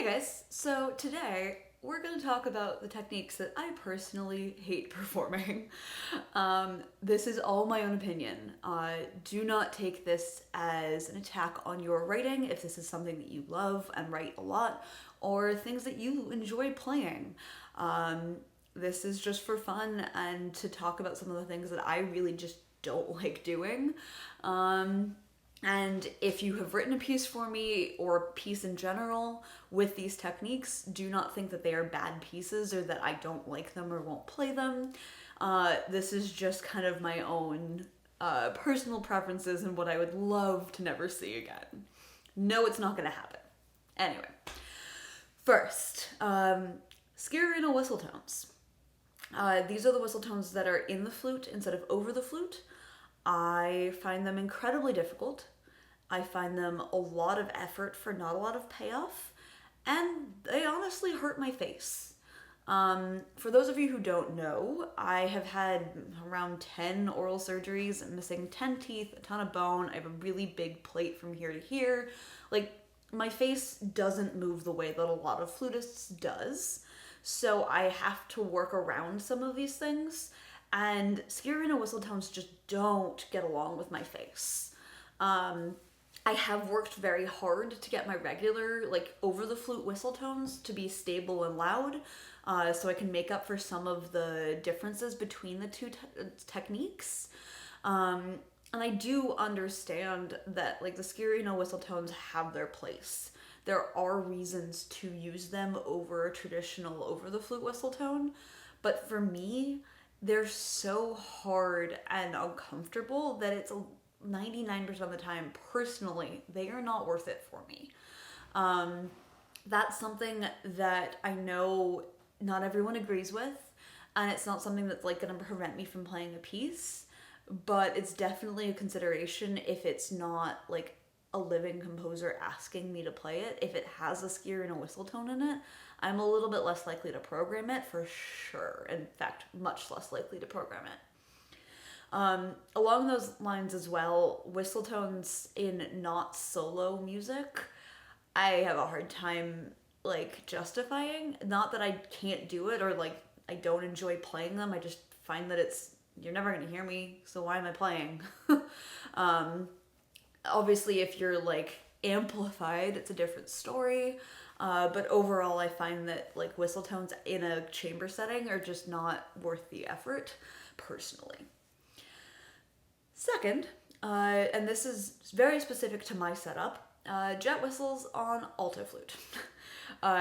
guys, so today we're going to talk about the techniques that I personally hate performing. This is all my own opinion. Do not take this as an attack on your writing if this is something that you love and write a lot, or things that you enjoy playing. This is just for fun and to talk about some of the things that I really just don't like doing. And if you have written a piece for me or a piece in general with these techniques, do not think that they are bad pieces or that I don't like them or won't play them. This is just kind of my own personal preferences and what I would love to never see again. No, it's not going to happen. Anyway, first, Skirina whistle tones. These are the whistle tones that are in the flute instead of over the flute. I find them incredibly difficult. I find them a lot of effort for not a lot of payoff, and they honestly hurt my face. For those of you who don't know, I have had around 10 oral surgeries. I'm missing 10 teeth, a ton of bone. I have a really big plate from here to here. Like, my face doesn't move the way that a lot of flutists does, so I have to work around some of these things. And Skirina whistle tones just don't get along with my face. I have worked very hard to get my regular, like, over the flute whistle tones to be stable and loud, so I can make up for some of the differences between the two techniques. And I do understand that, like, the Skirina whistle tones have their place. There are reasons to use them over a traditional over the flute whistle tone, but for me, they're so hard and uncomfortable that it's 99% of the time, personally, they are not worth it for me. That's something that I know not everyone agrees with, and it's not something that's like going to prevent me from playing a piece, but it's definitely a consideration if it's not like a living composer asking me to play it. If it has a Skirina whistle tone in it, I'm a little bit less likely to program it for sure. In fact, much less likely to program it. Along those lines as well, whistle tones in not solo music, I have a hard time like justifying. Not that I can't do it or like I don't enjoy playing them. I just find that you're never gonna hear me, so why am I playing? Obviously, if you're like amplified, it's a different story. But overall, I find that like whistle tones in a chamber setting are just not worth the effort, personally. Second, and this is very specific to my setup, jet whistles on alto flute.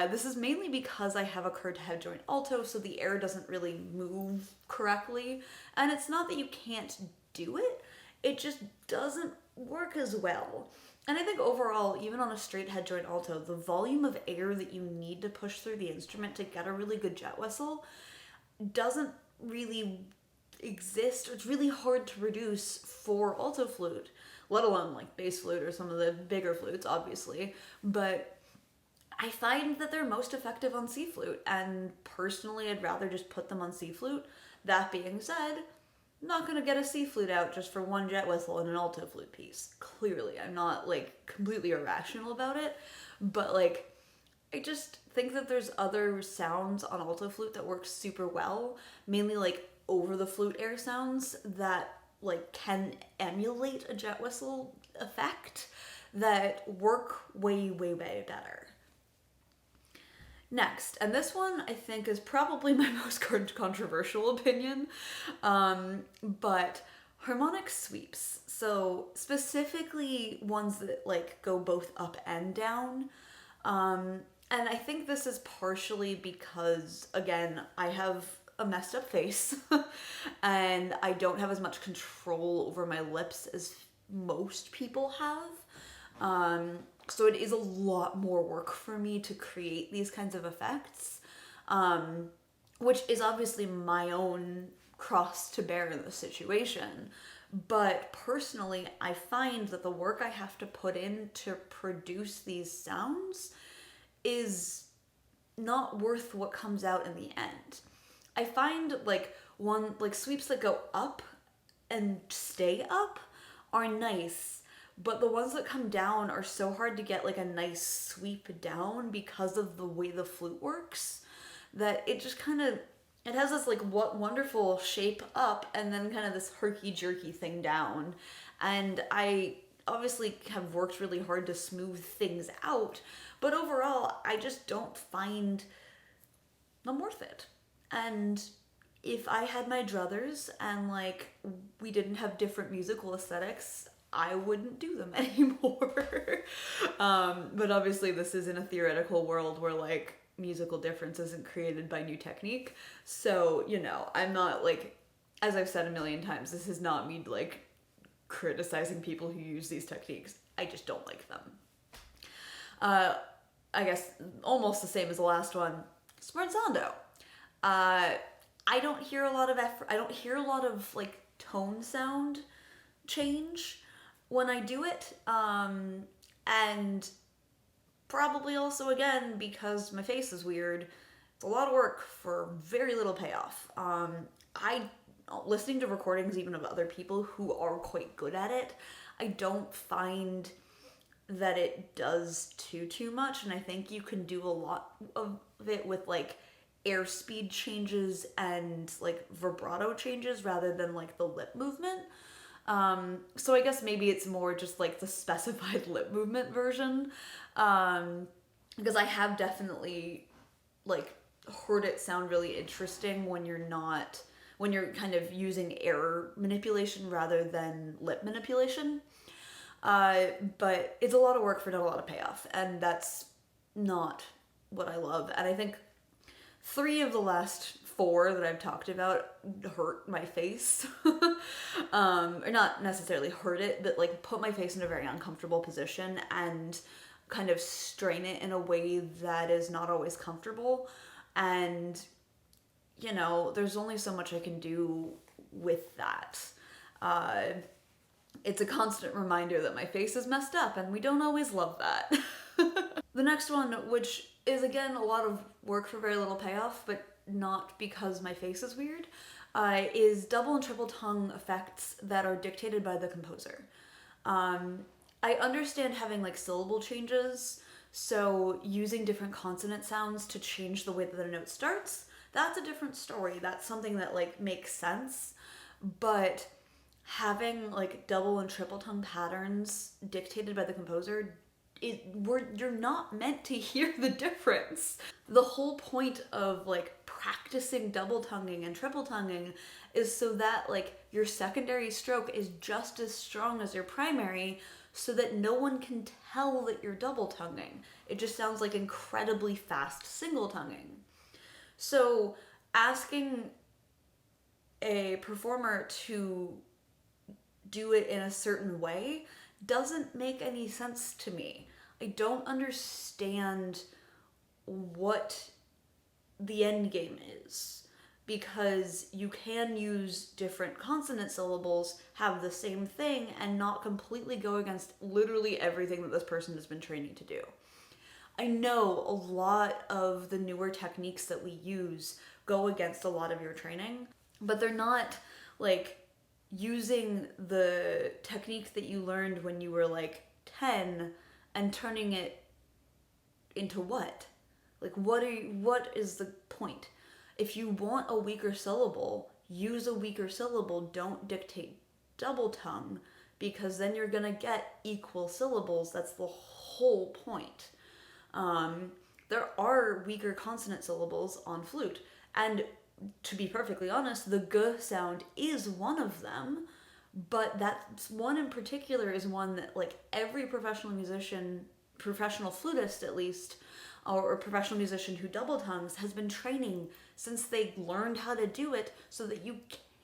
This is mainly because I have a curved head joint alto, so the air doesn't really move correctly. And it's not that you can't do it, it just doesn't work as well. And I think overall, even on a straight head joint alto, the volume of air that you need to push through the instrument to get a really good jet whistle doesn't really exist. It's really hard to produce for alto flute, let alone like bass flute or some of the bigger flutes, obviously. But I find that they're most effective on C flute, and personally, I'd rather just put them on C flute. That being said, I'm not gonna get a C flute out just for one jet whistle in an alto flute piece. Clearly, I'm not like completely irrational about it, but like I just think that there's other sounds on alto flute that work super well, mainly like over the flute air sounds that like can emulate a jet whistle effect that work way better. Next, and this one I think is probably my most controversial opinion, but harmonic sweeps. So specifically ones that like go both up and down. And I think this is partially because, again, I have a messed up face and I don't have as much control over my lips as most people have. So it is a lot more work for me to create these kinds of effects, which is obviously my own cross to bear in this situation. But personally, I find that the work I have to put in to produce these sounds is not worth what comes out in the end. I find like sweeps that go up and stay up are nice, but the ones that come down are so hard to get like a nice sweep down because of the way the flute works, that it just kind of, it has this like what wonderful shape up and then kind of this herky jerky thing down. And I obviously have worked really hard to smooth things out, but overall I just don't find them worth it. And if I had my druthers and like we didn't have different musical aesthetics, I wouldn't do them anymore. But obviously this is in a theoretical world where like musical difference isn't created by new technique. So, you know, I'm not like, as I've said a million times, this is not me like criticizing people who use these techniques. I just don't like them. I guess almost the same as the last one, smart Zondo. I don't hear a lot of effort. I don't hear a lot of like tone sound change when I do it. And probably also again because my face is weird, it's a lot of work for very little payoff. I listening to recordings even of other people who are quite good at it, I don't find that it does too much, and I think you can do a lot of it with like airspeed changes and like vibrato changes rather than like the lip movement. So I guess maybe it's more just like the specified lip movement version, because I have definitely like heard it sound really interesting when you're kind of using air manipulation rather than lip manipulation. But it's a lot of work for not a lot of payoff, and that's not what I love. And I think 3 of the last 4 that I've talked about hurt my face. Or not necessarily hurt it, but like put my face in a very uncomfortable position and kind of strain it in a way that is not always comfortable. And, you know, there's only so much I can do with that. It's a constant reminder that my face is messed up, and we don't always love that. The next one, which is again a lot of work for very little payoff, but not because my face is weird, is double and triple tongue effects that are dictated by the composer. I understand having like syllable changes, so using different consonant sounds to change the way that the note starts, that's a different story. That's something that like makes sense, but having like double and triple tongue patterns dictated by the composer, you're not meant to hear the difference. The whole point of like practicing double tonguing and triple tonguing is so that like your secondary stroke is just as strong as your primary, so that no one can tell that you're double tonguing. It just sounds like incredibly fast single tonguing. So asking a performer to do it in a certain way doesn't make any sense to me. I don't understand what the end game is, because you can use different consonant syllables, have the same thing, and not completely go against literally everything that this person has been training to do. I know a lot of the newer techniques that we use go against a lot of your training, but they're not like using the technique that you learned when you were like 10 and turning it into what? Like what is the point? If you want a weaker syllable, use a weaker syllable. Don't dictate double tongue, because then you're gonna get equal syllables. That's the whole point. There are weaker consonant syllables on flute, and to be perfectly honest, the g sound is one of them, but that one in particular is one that like every professional musician, professional flutist at least, or professional musician who double tongues has been training since they learned how to do it, so that you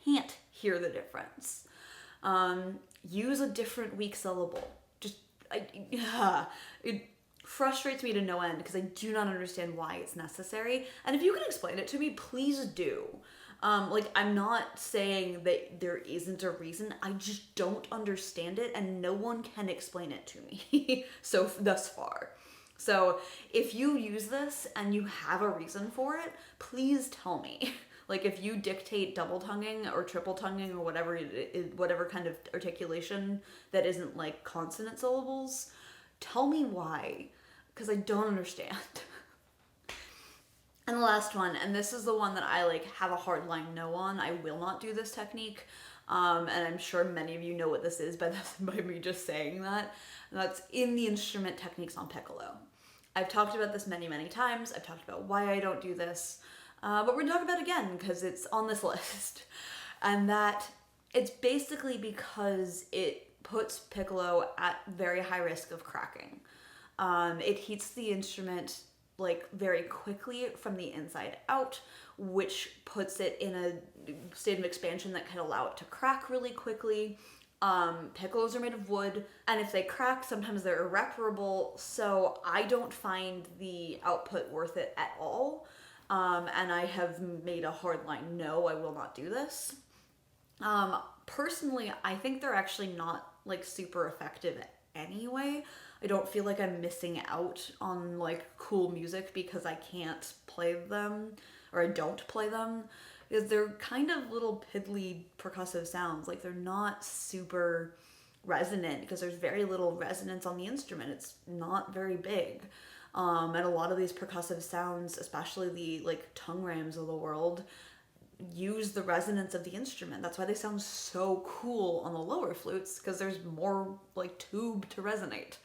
can't hear the difference. Use a different weak syllable. It frustrates me to no end because I do not understand why it's necessary. And if you can explain it to me, please do. I'm not saying that there isn't a reason. I just don't understand it, and no one can explain it to me so thus far. So if you use this and you have a reason for it, please tell me. Like if you dictate double tonguing or triple tonguing or whatever kind of articulation that isn't like consonant syllables, tell me why, because I don't understand. And the last one, and this is the one that I like have a hard line no on. I will not do this technique. And I'm sure many of you know what this is by me just saying that. And that's in the instrument techniques on piccolo. I've talked about this many, many times. I've talked about why I don't do this. But we're gonna talk about it again because it's on this list. And that it's basically because it puts piccolo at very high risk of cracking. It heats the instrument like very quickly from the inside out, which puts it in a state of expansion that can allow it to crack really quickly. Piccolos are made of wood, and if they crack, sometimes they're irreparable, so I don't find the output worth it at all. And I have made a hard line, no, I will not do this. Personally, I think they're actually not like super effective anyway. I don't feel like I'm missing out on like cool music because I can't play them, or I don't play them, because they're kind of little piddly percussive sounds. Like they're not super resonant because there's very little resonance on the instrument. It's not very big. And a lot of these percussive sounds, especially the like tongue rams of the world, use the resonance of the instrument. That's why they sound so cool on the lower flutes, because there's more like tube to resonate.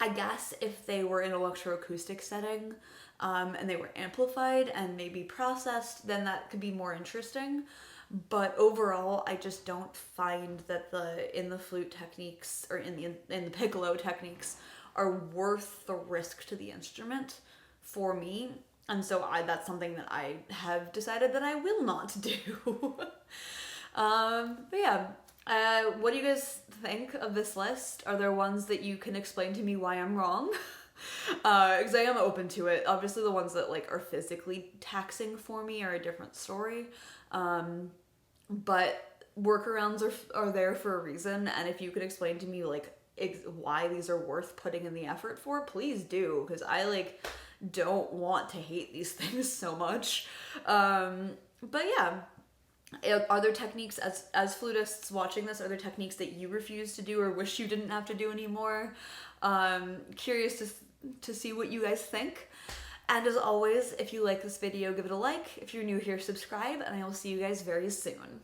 I guess if they were in an electroacoustic setting, and they were amplified and maybe processed, then that could be more interesting. But overall, I just don't find that in the flute techniques or in the piccolo techniques are worth the risk to the instrument for me. And so that's something that I have decided that I will not do. But yeah, what do you guys think of this list? Are there ones that you can explain to me why I'm wrong? Because I am open to it. Obviously the ones that like are physically taxing for me are a different story. But workarounds are there for a reason, and if you could explain to me like why these are worth putting in the effort for, please do, because I like don't want to hate these things so much. But yeah, are there techniques as flutists watching this, are there techniques that you refuse to do or wish you didn't have to do anymore? Curious to see what you guys think. And as always, if you like this video, give it a like. If you're new here, subscribe, and I will see you guys very soon.